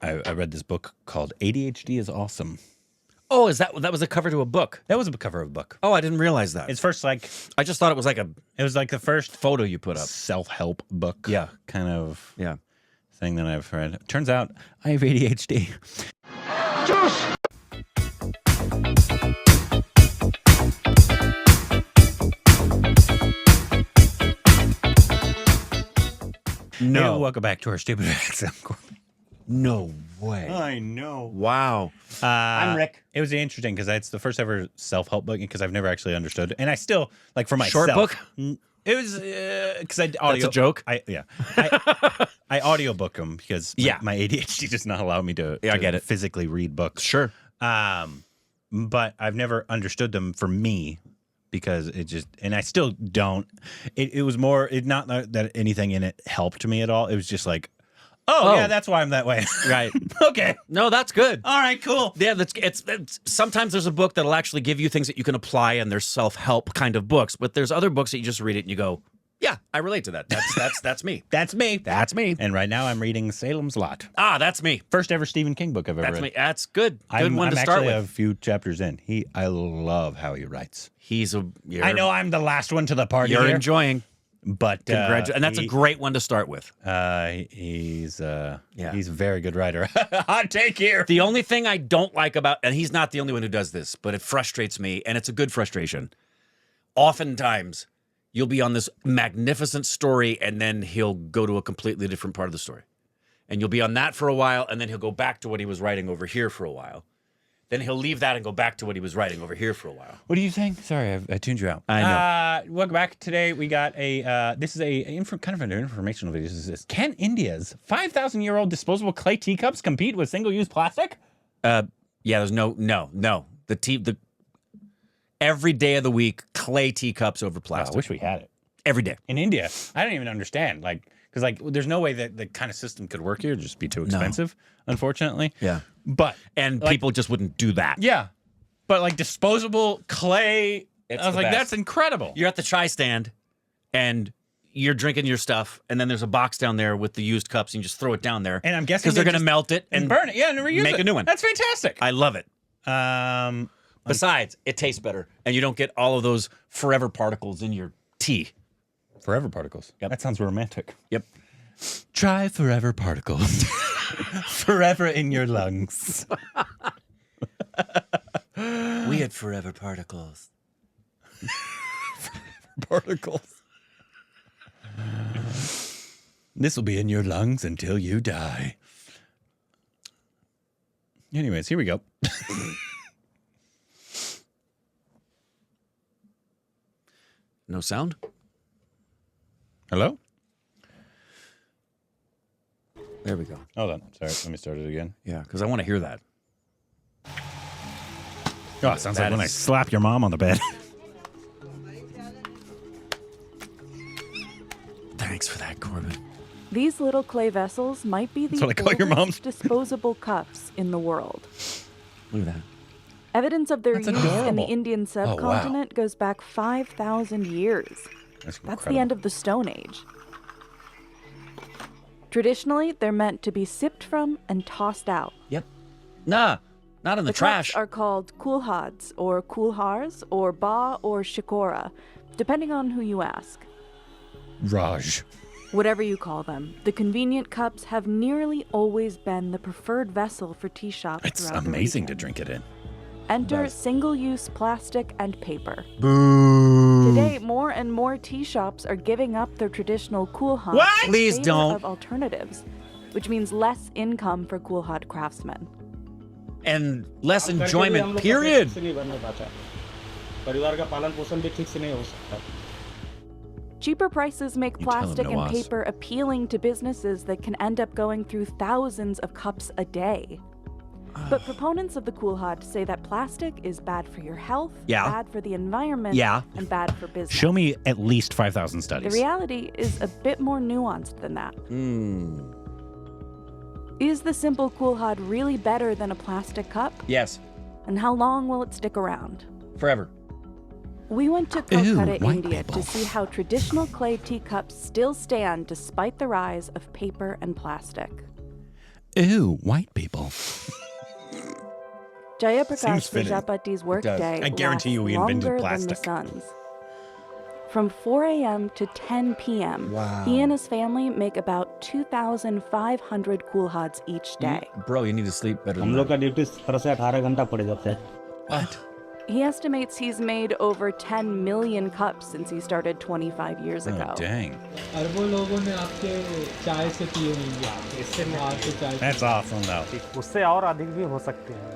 I read this book called ADHD is Awesome. Oh, that was a cover to a book? That was a cover of a book. Oh, I didn't realize that. It's first like I just thought it was like the first photo you put up. self-help book. Yeah. Kind of Yeah. thing that I've read. Turns out I have ADHD. No. Hey, welcome back to our stupid accent. No way. I know. Wow. I'm Rick. It was interesting because it's the first ever self-help book because I've never actually understood. And I still, like for myself. Short book? It was, because I audio. That's a joke? I audiobook them because my ADHD does not allow me to I get it. physically read books. Sure. But I've never understood them for me because it just, and I still don't. It was more, not that anything in it helped me at all. It was just like, oh, yeah, that's why I'm that way. Right. Okay. No, that's good. All right, cool. Yeah, it's sometimes there's a book that'll actually give you things that you can apply, and there's self-help kind of books. But there's other books that you just read it and you go, yeah, I relate to that. That's me. That's me. That's me. And right now I'm reading Salem's Lot. Ah, that's me. First ever Stephen King book I've ever That's read. me. That's good. Good one to I'm start actually with. a few chapters in. I love how he writes. I know I'm the last one to the party. You're here, enjoying. but And that's a great one to start with. He's a very good writer. Hot take here. The only thing I don't like about, and he's not the only one who does this, but it frustrates me, and it's a good frustration. Oftentimes, you'll be on this magnificent story, and then he'll go to a completely different part of the story. And you'll be on that for a while, and then he'll go back to what he was writing over here for a while. Then he'll leave that and go back to what he was writing over here for a while. What are you saying? Sorry, I tuned you out. I know. Welcome back. Today we got this is kind of an informational video. This is Can India's 5,000-year-old disposable clay teacups compete with single-use plastic? Yeah, there's no. The every day of the week, clay teacups over plastic. I wish we had it. Every day. In India, I don't even understand. Because there's no way that the kind of system could work here. It'd just be too expensive, unfortunately. Yeah. But people just wouldn't do that. Yeah. But disposable clay, It's I was the like, best. that's incredible. You're at the chai stand, and you're drinking your stuff, and then there's a box down there with the used cups, and you just throw it down there. And I'm guessing because they're going to melt it and burn it. Yeah, and reuse make it. a new one. That's fantastic. I love it. Besides, it tastes better, and you don't get all of those forever particles in your tea. Forever particles. Yep. That sounds romantic. Yep. Try forever particles. Forever in your lungs. We had forever particles. Particles. This will be in your lungs until you die. Anyways, here we go. No sound? Hello? There we go. Hold on. Sorry, let me start it again. Yeah, because I want to hear that. Oh, it sounds like when I slap your mom on the bed. Thanks for that, Corbin. These little clay vessels might be the what I call your mom's. oldest disposable cups in the world. Look at that. Evidence of their use in the adorable. Indian subcontinent goes back 5,000 years. That's the end of the Stone Age. Traditionally, they're meant to be sipped from and tossed out. Yep. Nah, not in the trash. Cups are called kulhads, or kulhars, or ba, or shikora, depending on who you ask. Raj. Whatever you call them, the convenient cups have nearly always been the preferred vessel for tea shops It's throughout the amazing to region. drink it in. Enter single-use plastic and paper. Boo. Today, more and more tea shops are giving up their traditional kulhad What? in Please favor don't. of alternatives, which means less income for kulhad craftsmen. And less enjoyment, period. Cheaper prices make You tell 'em plastic no and us. paper appealing to businesses that can end up going through thousands of cups a day. But proponents of the kulhad say that plastic is bad for your health, Yeah. bad for the environment, Yeah. and bad for business. Show me at least 5,000 The studies. reality is a bit more nuanced than that. Is the simple kulhad really better than a plastic cup? Yes, And how long will it stick around? forever. We went to Ooh, Kolkata, white India people. to see how traditional clay teacups still stand despite the rise of paper and plastic. Ew, white people. Jayaprakash Seems fitting. Prajapati's workday I guarantee you we lasts invented longer than the plastic. sun's. From 4 a.m. to 10 p.m., Wow. he and his family make about 2,500 kulhads each day. Bro, you need to sleep better हम than लोग that. का duty 17 से 18 घंटा पड़ जाता है. What? He estimates he's made over 10 million cups since he started 25 years ago. Oh, dang. अरबों लोगों ने आपके चाय से पिए होंगे. इससे वहाँ से चाय. That's awesome, though. उससे और अधिक भी हो सकते हैं.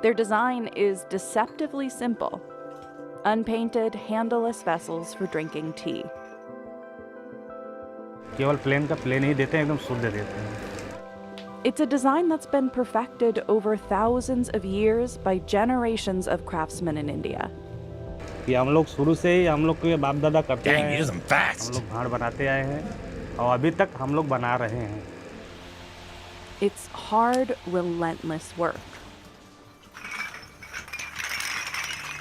Their design is deceptively simple. Unpainted, handleless vessels for drinking tea. केवल प्लेन का प्लेन ही देते हैं, एकदम शुद्ध देते हैं. It's a design that's been perfected over thousands of years by generations of craftsmen in India. कि हम लोग शुरू से ही हम लोग के बाप दादा करते Dang, आए he हैं. does them हम fast. लोग भाड़ बनाते आए हैं और अभी तक हम लोग बना रहे हैं. It's hard, relentless work.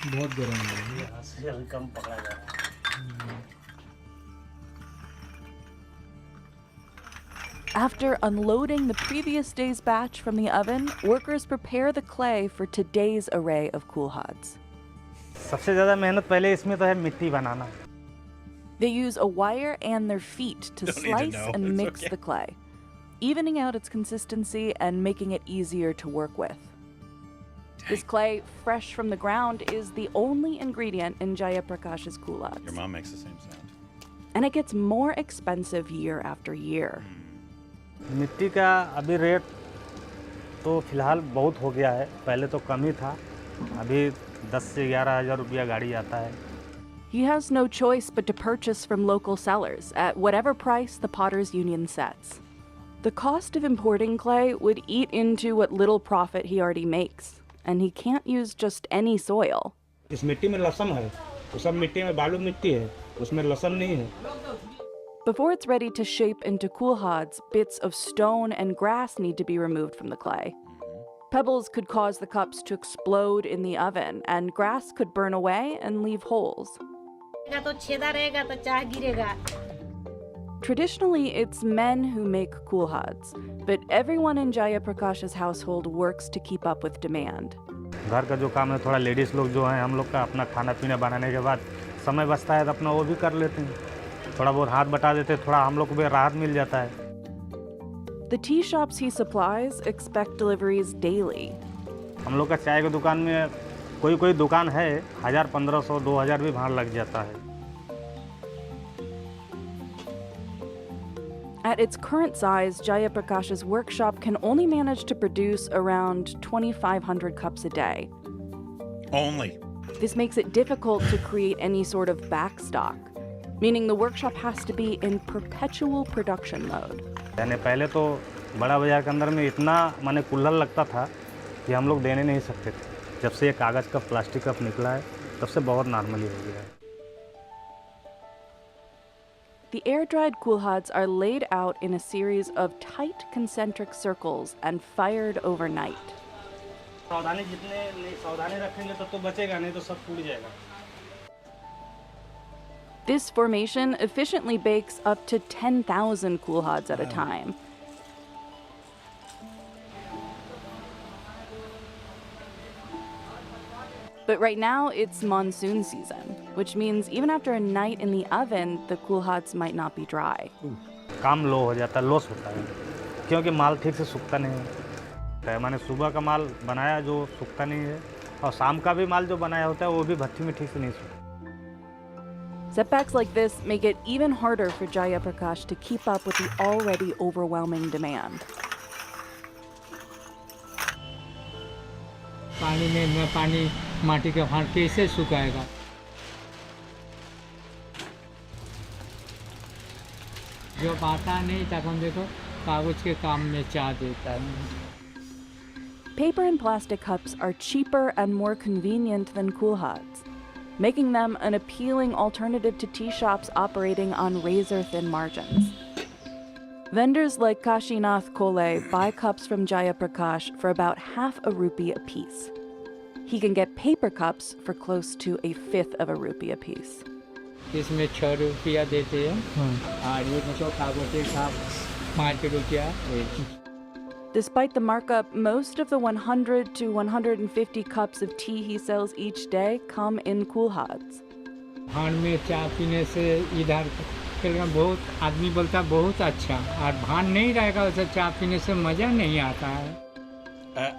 बहुत गर्म है. यहाँ से अभी कम पकड़ा जा रहा है. After unloading the previous day's batch from the oven, workers prepare the clay for today's array of kulhads. सबसे ज़्यादा मेहनत पहले इसमें तो है मिट्टी बनाना. They use a wire and their feet to Don't need to slice know. and It's mix okay. the clay, evening out its consistency and making it easier to work with. This clay, fresh from the ground, is the only ingredient in Jayaprakash's Your kulhads. mom makes the same sound. And it gets more expensive year after year. मिट्टी का अभी rate तो फिलहाल बहुत हो गया है. पहले तो कम ही था. अभी 10 से 11 हज़ार रुपया गाड़ी आता है. He has no choice but to purchase from local sellers at whatever price the Potters Union sets. The cost of importing clay would eat into what little profit he already makes, and he can't use just any soil. इस मिट्टी में लहसुन है. वो सब मिट्टी में बालू मिट्टी है. उसमें लहसुन नहीं है. Before it's ready to shape into kulhads, bits of stone and grass need to be removed from the clay. Pebbles could cause the cups to explode in the oven, and grass could burn away and leave holes. तो छेदा रहेगा तो चाय गिरेगा. Traditionally, it's men who make kulhads, but everyone in Jayaprakash's household works to keep up with demand. घर का जो काम है थोड़ा लेडीज़ लोग जो हैं हम लोग का अपना खाना पीना बनाने के बाद समय बचता है तो अपना वो भी कर लेते हैं. थोड़ा बहुत हाथ बटा देते हैं. थोड़ा हम लोग को भी राहत मिल जाता है. The tea shops he supplies expect deliveries daily. हम लोग का चाय की दुकान में कोई दुकान है 1000, 1500, 2000 भी भाड़ लग जाता है. At its current size, Jayaprakash's workshop can only manage to produce around 2,500 cups a day. Only. This makes it difficult to create any sort of backstock, meaning the workshop has to be in perpetual production mode. यानी पहले तो बड़ा बाजार के अंदर में इतना माने कुल्हड़ लगता था कि हम लोग देने नहीं सकते थे. जब से ये कागज़ का प्लास्टिक कप निकला है तब से बहुत नॉर्मली हो गया है. The air-dried kulhads are laid out in a series of tight concentric circles and fired overnight. सावधानी जितने नहीं सावधानी रखेंगे तब तो बचेगा, नहीं तो सब टूट जाएगा. This formation efficiently bakes up to 10,000 kulhads at a time. But right now, it's monsoon season, which means even after a night in the oven, the kulhads might not be dry. काम लो हो जाता है, loss होता है क्योंकि माल ठीक से सूखता नहीं है. मैंने सुबह का माल बनाया जो सूखता नहीं है और शाम का भी माल जो बनाया होता है वो भी भट्टी में ठीक से नहीं सूखता. Setbacks like this make it even harder for Jayaprakash to keep up with the already overwhelming demand. पानी में न पानी माटी का भांड कैसे सुखाएगा. जब आता नहीं तब हम देखो कागज के काम में चाह देता है. Paper and plastic cups are cheaper and more convenient than kulhads, making them an appealing alternative to tea shops operating on razor-thin margins. Vendors like Kashinath Kole buy cups from Jayaprakash for about half a rupee apiece. He can get paper cups for close to a fifth of a rupee apiece. इसमें 6 रुपया देते हैं और ये जो कागज के cup 5 रुपया एक। Despite the markup, most of the 100 to 150 cups of tea he sells each day come in kulhads. भान में चाय पीने से इधर बहुत आदमी बोलता बहुत अच्छा, और भान नहीं रहेगा वैसे चाय पीने से मज़ा नहीं आता है।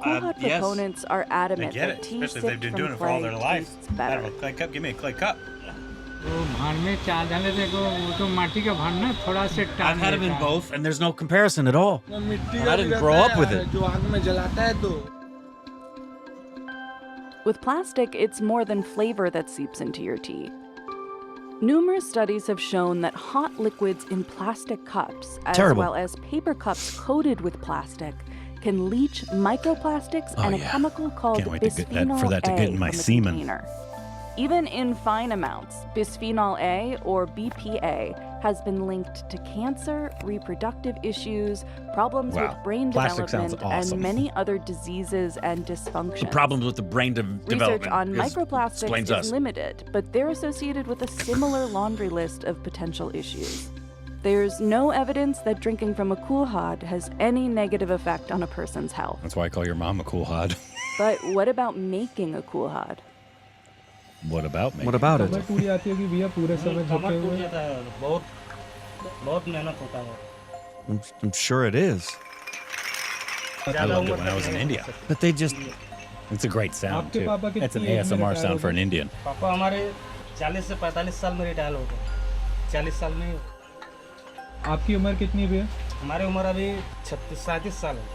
Kulhad proponents are I adamant get that it, tea especially if they've sipped been from doing it for all clay their life. tastes Out of better. a clay cup, give me a clay cup. तो भान में चाय डाले देखो, वो तो माटी का भान ना थोड़ा से time I've had them in लेता है। both, and there's no comparison at all. And I didn't grow up with it. जो आग में जलाता है तो With plastic, it's more than flavor that seeps into your tea. Numerous studies have shown that hot liquids in plastic cups, as Terrible. well as paper cups coated with plastic, can leach microplastics and a yeah. chemical called Can't wait to get that- bisphenol for that to A get in my from the semen. container. Even in fine amounts, bisphenol A, or BPA, has been linked to cancer, reproductive issues, problems Wow. with brain Plastic sounds development, awesome. and many other diseases and dysfunctions. The problems with the brain Research development on is- microplastics explains is us. limited, but they're associated with a similar laundry list of potential issues. There's no evidence that drinking from a kulhad has any negative effect on a person's health. That's why I call your mom a cool hod. But what about making a kulhad? What about me? What about it? कमर टूट जाती होगी भैया पूरे समय कमर झुके टूट हुए। जाता है, बहुत मेहनत होता है। I'm sure it is. I loved it when I was in India. But they just It's a great sound आपके too. पापा कितनी That's an एज में ASMR रिटायर sound हो for an गए? Indian. पापा हमारे 40 से 45 साल में रिटायर हो गए। 40 साल में आपकी उम्र कितनी भैया? हमारी उम्र अभी 36-37 साल है।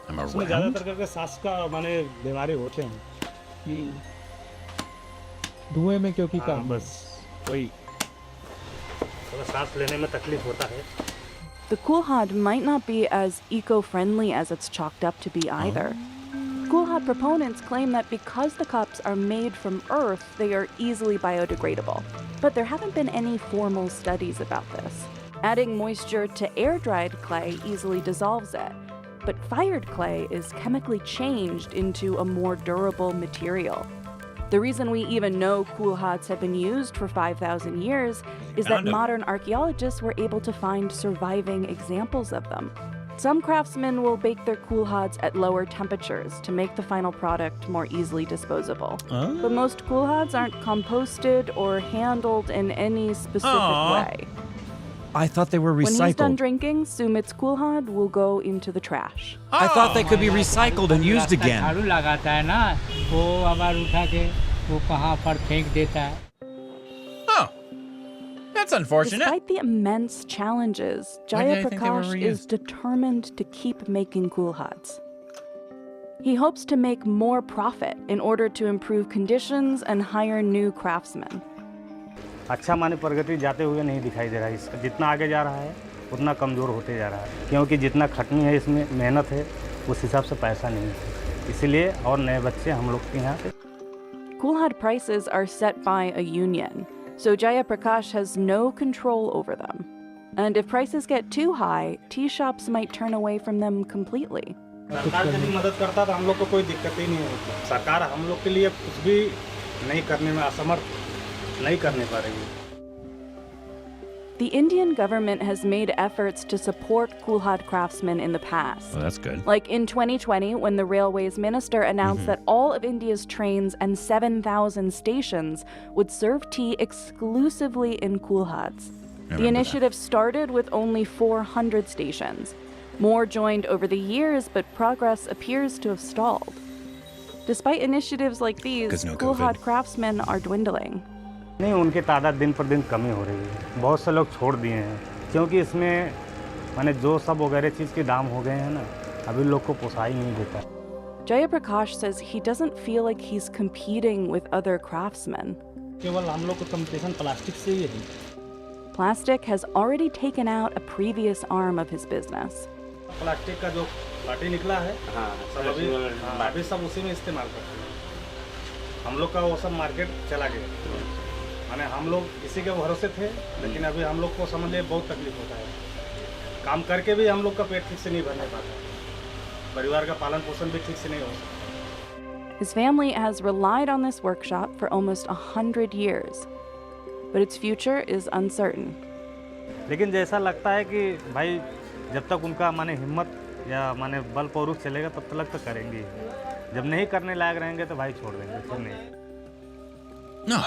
I'm उसमें around. ज़्यादातर करके सांस का माने बीमारी होते हैं। धुएं में क्योंकि हाँ, काम बस वही थोड़ा सांस लेने में तकलीफ होता है। The kulhad might not be as eco-friendly as it's chalked up to be either. Kulhad proponents claim that because the cups are made from earth, they are easily biodegradable. But there haven't been any formal studies about this. Adding moisture to air-dried clay easily dissolves it. But fired clay is chemically changed into a more durable material. The reason we even know kulhads have been used for 5,000 years is that Found 'em. modern archaeologists were able to find surviving examples of them. Some craftsmen will bake their kulhads at lower temperatures to make the final product more easily disposable. But most kulhads aren't composted or handled in any specific Aw. way. I thought they were When he's done recycled. drinking, Sumit's kulhad will go into the trash. I thought they could be recycled and used रास्ता again. झाड़ू लगाता है ना, वो आवाज उठा के वो कहाँ पर फेंक देता है। Oh, that's unfortunate. Despite the immense challenges, Why Jaya did I think they were Prakash is reused? determined to keep making kulhads. He hopes to make more profit in order to improve conditions and hire new craftsmen. अच्छा माने प्रगति जाते हुए नहीं दिखाई दे रहा है। इसका जितना आगे जा रहा है उतना कमज़ोर होते जा रहा है, क्योंकि जितना खटनी है इसमें मेहनत है उस हिसाब से पैसा नहीं है। इसीलिए और नए बच्चे हम लोग के यहाँ पे Kulhad prices are set by a union, so Jaya Prakash has no control over them. And if prices get too high, tea shops might turn away from them completely. सरकार यदि मदद करता तो हम लोग को कोई दिक्कत ही नहीं होती। सरकार हम लोग के लिए कुछ भी नहीं करने में असमर्थ नहीं करने पा रही है। The Indian government has made efforts to support kulhad craftsmen in the past. Well, that's good. Like in 2020, when the railways minister announced that all of India's trains and 7,000 stations would serve tea exclusively in kulhads. The initiative started with only 400 stations. More joined over the years, but progress appears to have stalled. Despite initiatives like these, 'Cause no kulhad COVID. craftsmen are dwindling. नहीं, उनकी तादाद दिन पर दिन कमी हो रही है। बहुत से लोग छोड़ दिए हैं, क्योंकि इसमें माने जो सब वगैरह चीज़ के दाम हो गए हैं ना, अभी लोग को पोसाई नहीं देता। Jaya Prakash says he doesn't feel like he's competing with other craftsmen. केवल हम लोग को कंपटीशन प्लास्टिक से ही है। Plastic has already taken out a previous arm of his business. Plastic का जो पार्टी निकला है, सब अभी सब उसी में इस्तेमाल करते हैं। हम लोग का वो सब मार्केट चला गया। माने हम लोग इसी के भरोसे थे, लेकिन अभी हम लोग को समझ लिए बहुत तकलीफ होता है। काम करके भी हम लोग का पेट ठीक से नहीं भरने पाता। परिवार का पालन पोषण भी ठीक से नहीं हो सकता। His family has relied on this workshop for almost 100 years, but its future is uncertain. लेकिन जैसा लगता है कि भाई जब तक उनका माने हिम्मत या माने बल पौरुष चलेगा तब तक तो करेंगे ही। जब नहीं करने लायक रहेंगे तो भाई छोड़ देंगे, फिर नहीं। No.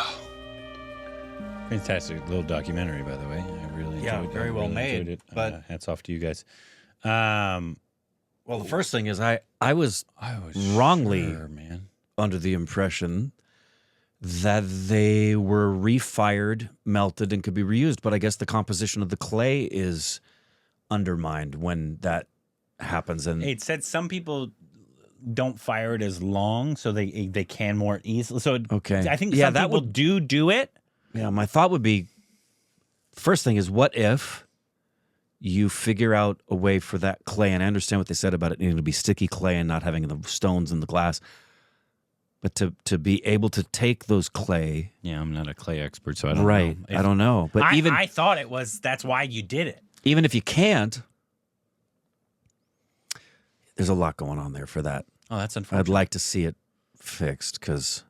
Fantastic little documentary, by the way. I really enjoyed it. very well made, It. but- Hats off to you guys. Well, the first thing is I was I was wrongly sure, man. under the impression that they were refired, melted, and could be reused. But I guess the composition of the clay is undermined when that happens. And It said some people don't fire it as long, so they can more easily. So Okay. I think Yeah, some that people would- do it. yeah, my thought would be, first thing is, what if you figure out a way for that clay, and I understand what they said about it needing to be sticky clay and not having the stones in the glass, but to be able to take those clay, Yeah, I'm not a clay expert, so I don't right? know. I don't know, but I thought it was that's why you did it. even if you can't, there's a lot going on there for that. Oh, that's I'd unfortunate. like to see it fixed because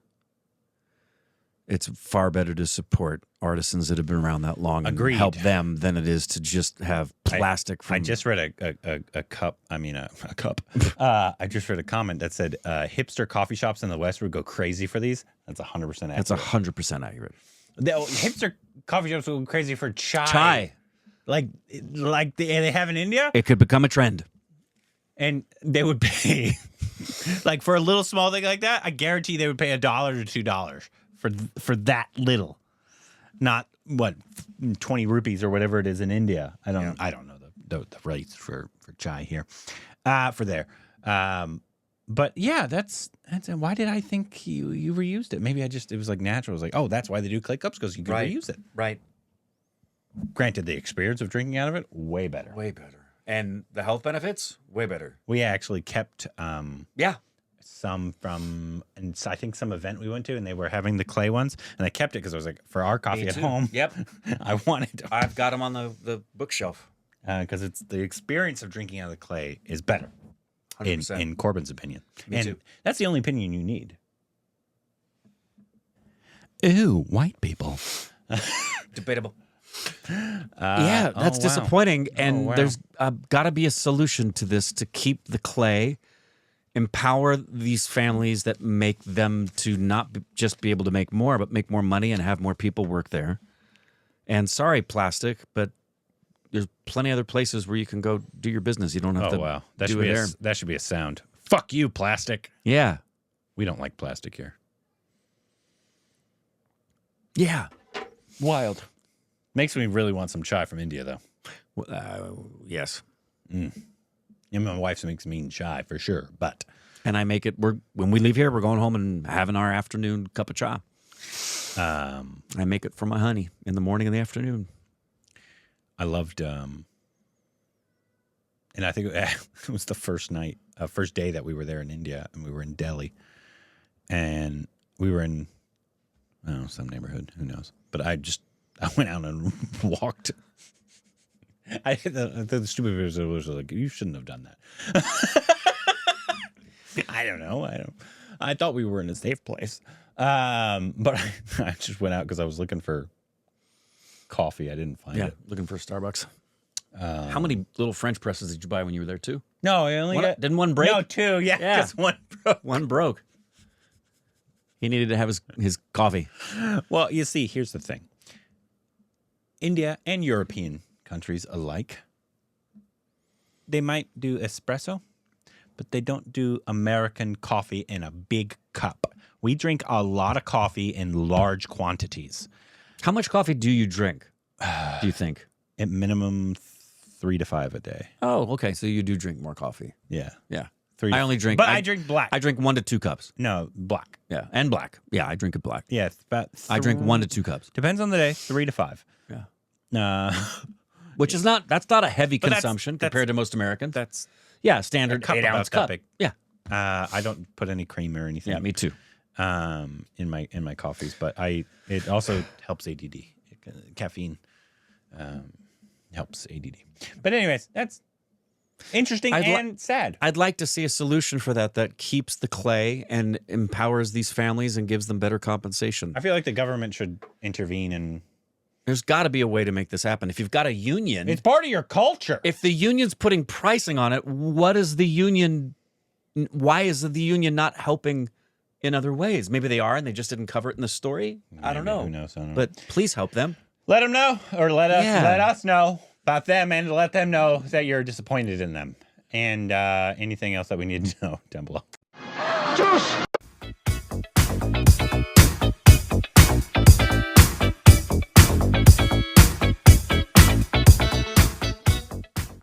it's far better to support artisans that have been around that long and Agreed. help them than it is to just have plastic. I From just read a cup. I mean, a cup. I just read a comment that said hipster coffee shops in the West would go crazy for these. That's 100% accurate. that's 100% accurate. The hipster coffee shops would go crazy for chai. Chai. Like they have in India, It could become a trend. and they would pay like for a little small thing like that. I guarantee they would pay $1 to $2 for that little, not what 20 rupees or whatever it is in India. I don't know the rates for chai here, for there. But yeah, that's why did I think you reused it? Maybe it was like natural. It was like, oh, that's why they do clay cups, because you can reuse it. Right. Granted, the experience of drinking out of it, way better. Way better. And the health benefits, way better. We actually kept Yeah. some from, and I think some event we went to, and they were having the clay ones, and I kept it because I was like, for our coffee Me at too. home, Yep. I wanted to, I've got them on the bookshelf. because it's the experience of drinking out of the clay is better, 100%. in Korbin's opinion. Me and too. that's the only opinion you need. Ew, white people. Debatable. Yeah, that's oh, wow. disappointing. And wow. there's got to be a solution to this to keep the clay, empower these families that make them to not just be able to make more, but make more money and have more people work there. And sorry, plastic, but there's plenty of other places where you can go do your business. You don't have Oh to wow, that do should it be there. that should be a sound. Fuck you, plastic. Yeah. We don't like plastic here. Yeah. Wild. Makes me really want some chai from India, though. Yes. And my wife makes mean chai for sure, but And I make it, when we leave here, we're going home and having our afternoon cup of chai. I make it for my honey in the morning and the afternoon. I loved, and I think it was the first day that we were there in India, and we were in Delhi, and we were in, I don't know, some neighborhood, who knows? But I went out and walked. The stupid person was like, you shouldn't have done that. I don't know. I thought we were in a safe place. But I just went out because I was looking for coffee. I didn't find it. Looking for a Starbucks. How many little French presses did you buy when you were there, too? No, I only got... Didn't one break? No, two. Yeah, Yeah. just one broke. One broke. He needed to have his coffee. Well, you see, here's the thing. India and European countries alike, they might do espresso, but they don't do American coffee in a big cup. We drink a lot of coffee in large quantities. How much coffee do you drink, do you think? At minimum 3 to 5 a day. Oh, okay. So you do drink more coffee. Yeah. Yeah. 3 I only drink... But I drink black. I drink 1 to 2 cups. No, black. Yeah. And black. Yeah, I drink it black. Yeah, it's about... I drink 1 to 2 cups. Depends on the day, 3 to 5. Yeah. Which is that's not a heavy But that's- consumption compared to most Americans. That's... Yeah, standard A cup 8-ounce about that cup. big. Yeah. I don't put any cream or anything. Yeah, me too. In my coffees, but it also helps ADD. Caffeine helps ADD. But anyways, that's interesting and sad. I'd like to see a solution for that keeps the clay and empowers these families and gives them better compensation. I feel like the government should intervene and There's got to be a way to make this happen. If you've got a union, It's part of your culture. if the union's putting pricing on it, what is the union? Why is the union not helping in other ways? Maybe they are, and they just didn't cover it in the story. I don't Maybe, know. who knows? I don't know. But please help them. Let them know, or let Yeah. us know about them, and let them know that you're disappointed in them. And anything else that we need to know down below.